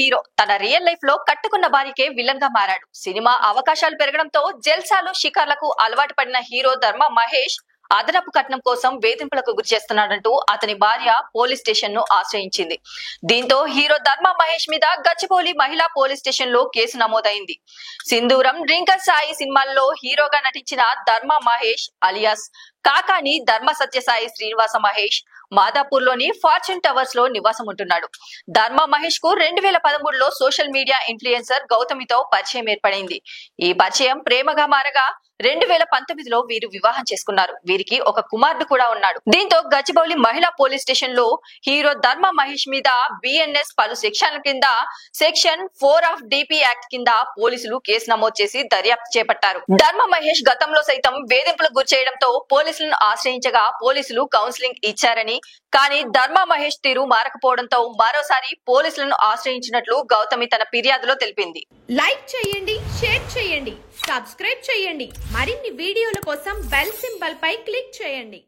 Hero తన real life లో కట్టుకున్న భార్యకే విలన్ గా మారాడు. సినిమా అవకాశాలు పెరగడంతో జల్సాలు షికార్లకు అలవాటు పడిన హీరో ధర్మ మహేష్ అదనపు కట్నం కోసం వేధింపులకు గురి చేస్తున్నాడంటూ అతని భార్య పోలీస్ స్టేషన్ ను ఆశ్రయించింది. దీంతో హీరో ధర్మ మహేష్ మీద గచ్చిబౌలి మహిళా పోలీస్ స్టేషన్ లో కేసు నమోదైంది. సింధూరం, రింకర్ సాయి సినిమాల్లో హీరోగా నటించిన ధర్మ మహేష్ అలియాస్ కాకాని ధర్మ సత్యసాయి శ్రీనివాస మహేష్ మాదాపూర్ లోని ఫార్చ్యూన్ టవర్స్ లో నివాసం ఉంటున్నాడు. ధర్మ మహేష్ కు 2013లో సోషల్ మీడియా ఇన్ఫ్లుయెన్సర్ గౌతమితో పరిచయం ఏర్పడింది. ఈ పరిచయం ప్రేమగా మారగా 2019లో వీరు వివాహం చేసుకున్నారు. వీరికి ఒక కుమారుడు కూడా ఉన్నాడు. దీంతో గచ్చిబౌలి మహిళా పోలీస్ స్టేషన్ లో హీరో ధర్మ మహేష్ మీద బిఎన్ఎస్ పలు సెక్షన్ల కింద సెక్షన్ 4 ఆఫ్ డిపి యాక్ట్ కింద పోలీసులు కేసు నమోదు చేసి దర్యాప్తు చేపట్టారు. ధర్మ మహేష్ గతంలో సైతం వేధింపులకు గురి చేయడంతో పోలీసులను ఆశ్రయించగా పోలీసులు కౌన్సిలింగ్ ఇచ్చారని, కానీ ధర్మ మహేష్ తీరు మారకపోవడంతో మరోసారి పోలీసులను ఆశ్రయించినట్లు గౌతమి తన ఫిర్యాదులో తెలిపింది. లైక్ చేయండి, షేర్ చేయండి, సబ్స్క్రైబ్ చేయండి. మరిన్ని వీడియోల కోసం బెల్ సింబల్ పై క్లిక్ చేయండి.